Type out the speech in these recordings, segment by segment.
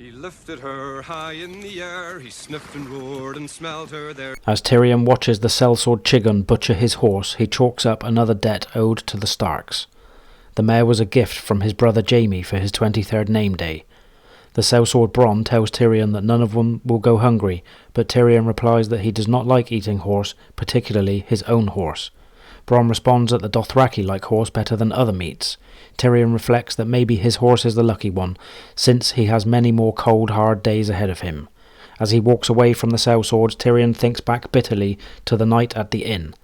He lifted her high in the air, he sniffed and roared and smelled her there. As Tyrion watches the sellsword Chigon butcher his horse, he chalks up another debt owed to the Starks. The mare was a gift from his brother Jaime for his 23rd name day. The sellsword Bronn tells Tyrion that none of them will go hungry, but Tyrion replies that he does not like eating horse, particularly his own horse. Bronn responds that the Dothraki like horse better than other meats. Tyrion reflects that maybe his horse is the lucky one, since he has many more cold, hard days ahead of him. As he walks away from the sellswords, Tyrion thinks back bitterly to the night at the inn.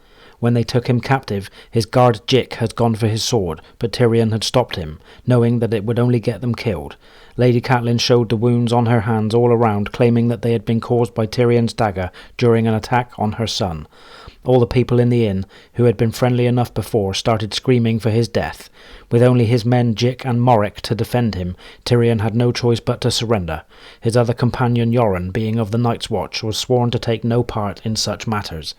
When they took him captive, his guard Jick had gone for his sword, but Tyrion had stopped him, knowing that it would only get them killed. Lady Catelyn showed the wounds on her hands all around, claiming that they had been caused by Tyrion's dagger during an attack on her son. All the people in the inn, who had been friendly enough before, started screaming for his death. With only his men Jick and Morrick to defend him, Tyrion had no choice but to surrender. His other companion Yoren, being of the Night's Watch, was sworn to take no part in such matters.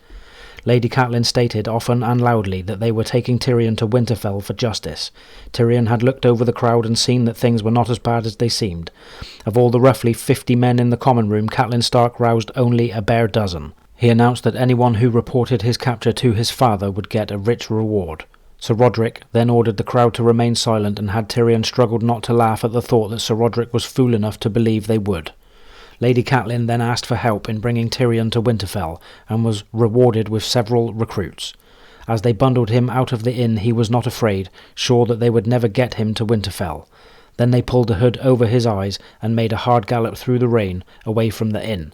Lady Catelyn stated often and loudly that they were taking Tyrion to Winterfell for justice. Tyrion had looked over the crowd and seen that things were not as bad as they seemed. Of all the roughly 50 men in the common room, Catelyn Stark roused only a bare dozen. He announced that anyone who reported his capture to his father would get a rich reward. Sir Roderick then ordered the crowd to remain silent, and had Tyrion struggled not to laugh at the thought that Sir Roderick was fool enough to believe they would. Lady Catelyn then asked for help in bringing Tyrion to Winterfell, and was rewarded with several recruits. As they bundled him out of the inn, he was not afraid, sure that they would never get him to Winterfell. Then they pulled the hood over his eyes and made a hard gallop through the rain, away from the inn.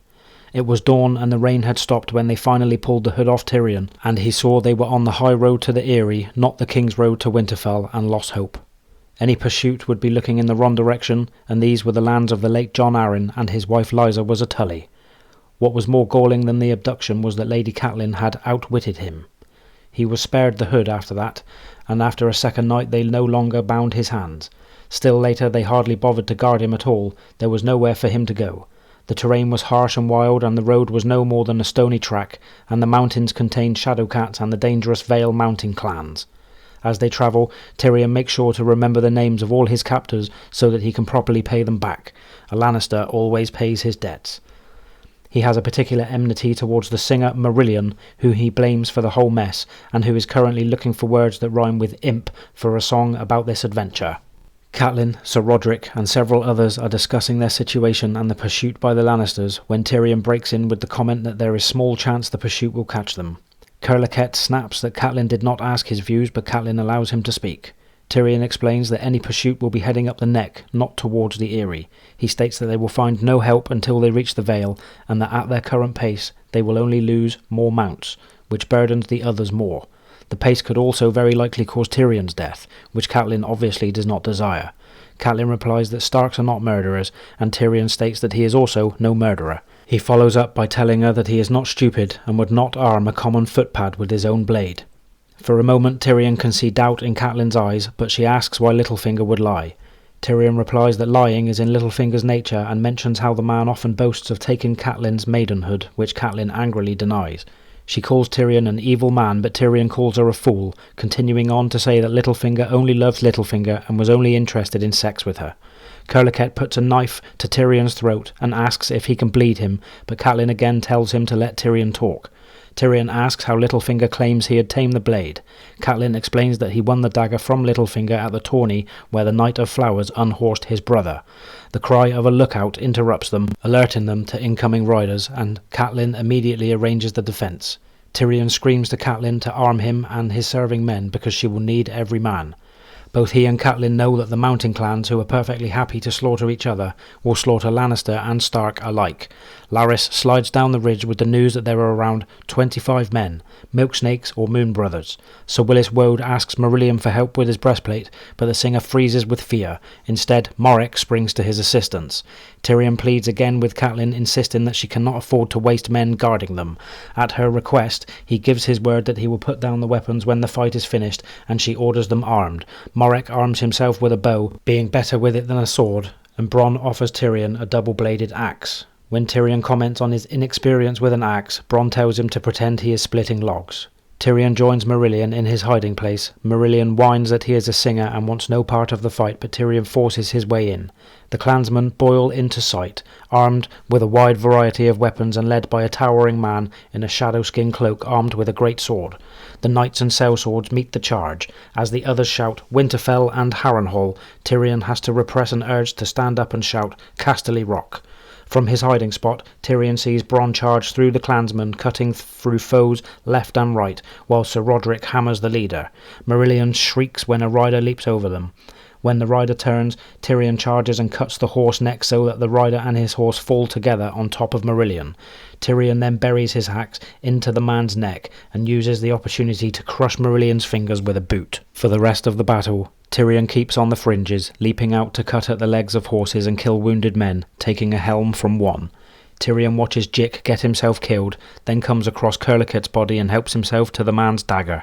It was dawn, and the rain had stopped when they finally pulled the hood off Tyrion, and he saw they were on the high road to the Eyrie, not the King's Road to Winterfell, and lost hope. Any pursuit would be looking in the wrong direction, and these were the lands of the late Jon Arryn, and his wife Lysa was a Tully. What was more galling than the abduction was that Lady Catelyn had outwitted him. He was spared the hood after that, and after a second night they no longer bound his hands. Still later they hardly bothered to guard him at all. There was nowhere for him to go. The terrain was harsh and wild, and the road was no more than a stony track, and the mountains contained Shadowcats and the dangerous Vale Mountain clans. As they travel, Tyrion makes sure to remember the names of all his captors so that he can properly pay them back. A Lannister always pays his debts. He has a particular enmity towards the singer Marillion, who he blames for the whole mess, and who is currently looking for words that rhyme with imp for a song about this adventure. Catelyn, Sir Roderick, and several others are discussing their situation and the pursuit by the Lannisters when Tyrion breaks in with the comment that there is small chance the pursuit will catch them. Curliket snaps that Catelyn did not ask his views, but Catelyn allows him to speak. Tyrion explains that any pursuit will be heading up the neck, not towards the Eyrie. He states that they will find no help until they reach the Vale, and that at their current pace they will only lose more mounts, which burdens the others more. The pace could also very likely cause Tyrion's death, which Catelyn obviously does not desire. Catelyn replies that Starks are not murderers, and Tyrion states that he is also no murderer. He follows up by telling her that he is not stupid and would not arm a common footpad with his own blade. For a moment Tyrion can see doubt in Catelyn's eyes, but she asks why Littlefinger would lie. Tyrion replies that lying is in Littlefinger's nature, and mentions how the man often boasts of taking Catelyn's maidenhood, which Catelyn angrily denies. She calls Tyrion an evil man, but Tyrion calls her a fool, continuing on to say that Littlefinger only loves Littlefinger and was only interested in sex with her. Curliket puts a knife to Tyrion's throat and asks if he can bleed him, but Catelyn again tells him to let Tyrion talk. Tyrion asks how Littlefinger claims he had tamed the blade. Catelyn explains that he won the dagger from Littlefinger at the tourney where the Knight of Flowers unhorsed his brother. The cry of a lookout interrupts them, alerting them to incoming riders, and Catelyn immediately arranges the defence. Tyrion screams to Catelyn to arm him and his serving men because she will need every man. Both he and Catelyn know that the mountain clans, who are perfectly happy to slaughter each other, will slaughter Lannister and Stark alike. Larys slides down the ridge with the news that there are around 25 men, milksnakes or moon brothers. Sir Willis Woad asks Marillion for help with his breastplate, but the singer freezes with fear. Instead, Morrick springs to his assistance. Tyrion pleads again with Catelyn, insisting that she cannot afford to waste men guarding them. At her request, he gives his word that he will put down the weapons when the fight is finished, and she orders them armed. Morrick arms himself with a bow, being better with it than a sword, and Bronn offers Tyrion a double-bladed axe. When Tyrion comments on his inexperience with an axe, Bronn tells him to pretend he is splitting logs. Tyrion joins Marillion in his hiding place. Marillion whines that he is a singer and wants no part of the fight, but Tyrion forces his way in. The clansmen boil into sight, armed with a wide variety of weapons and led by a towering man in a shadow-skin cloak armed with a great sword. The knights and sellswords meet the charge. As the others shout Winterfell and Harrenhal, Tyrion has to repress an urge to stand up and shout Casterly Rock. From his hiding spot, Tyrion sees Bronn charge through the clansmen, cutting through foes left and right, while Sir Roderick hammers the leader. Marillion shrieks when a rider leaps over them. When the rider turns, Tyrion charges and cuts the horse neck so that the rider and his horse fall together on top of Marillion. Tyrion then buries his axe into the man's neck and uses the opportunity to crush Marillion's fingers with a boot. For the rest of the battle, Tyrion keeps on the fringes, leaping out to cut at the legs of horses and kill wounded men, taking a helm from one. Tyrion watches Jick get himself killed, then comes across Curlicut's body and helps himself to the man's dagger.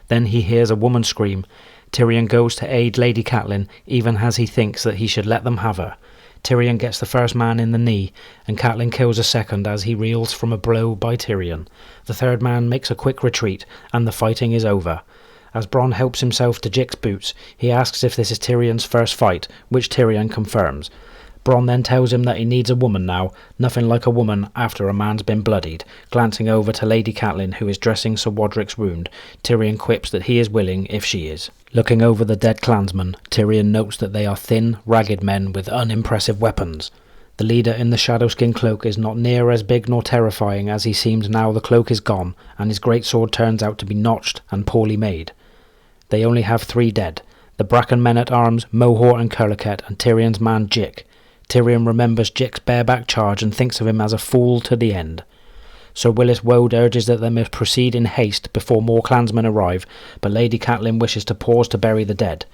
Then he hears a woman scream. Tyrion goes to aid Lady Catelyn, even as he thinks that he should let them have her. Tyrion gets the first man in the knee, and Catelyn kills a second as he reels from a blow by Tyrion. The third man makes a quick retreat, and the fighting is over. As Bronn helps himself to Jick's boots, he asks if this is Tyrion's first fight, which Tyrion confirms. Bronn then tells him that he needs a woman now, nothing like a woman after a man's been bloodied. Glancing over to Lady Catelyn, who is dressing Sir Roderick's wound, Tyrion quips that he is willing if she is. Looking over the dead clansmen, Tyrion notes that they are thin, ragged men with unimpressive weapons. The leader in the shadowskin cloak is not near as big nor terrifying as he seems now the cloak is gone, and his great sword turns out to be notched and poorly made. They only have 3 dead: the Bracken men-at-arms, Mohor and Curlicut, and Tyrion's man Jick. Tyrion remembers Jick's bareback charge and thinks of him as a fool to the end. Sir Willis Wode urges that they must proceed in haste before more clansmen arrive, but Lady Catelyn wishes to pause to bury the dead.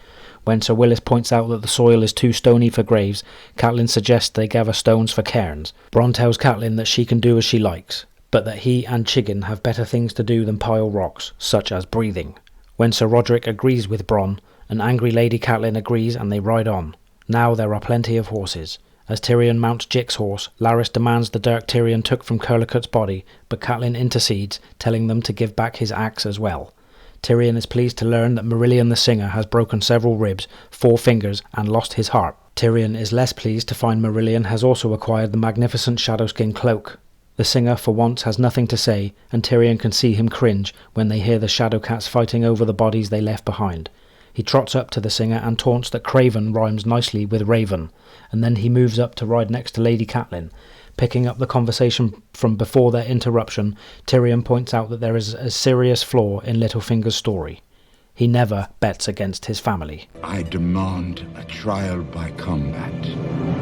When Sir Willis points out that the soil is too stony for graves, Catelyn suggests they gather stones for cairns. Bronn tells Catelyn that she can do as she likes, but that he and Chiggin have better things to do than pile rocks, such as breathing. When Sir Roderick agrees with Bronn, an angry Lady Catelyn agrees and they ride on. Now there are plenty of horses. As Tyrion mounts Jick's horse, Larys demands the dirk Tyrion took from Curlicut's body, but Catelyn intercedes, telling them to give back his axe as well. Tyrion is pleased to learn that Marillion the singer has broken several ribs, 4 fingers, and lost his harp. Tyrion is less pleased to find Marillion has also acquired the magnificent shadowskin cloak. The singer for once has nothing to say, and Tyrion can see him cringe when they hear the Shadowcats fighting over the bodies they left behind. He trots up to the singer and taunts that Craven rhymes nicely with Raven, and then he moves up to ride next to Lady Catelyn. Picking up the conversation from before their interruption, Tyrion points out that there is a serious flaw in Littlefinger's story. He never bets against his family. I demand a trial by combat.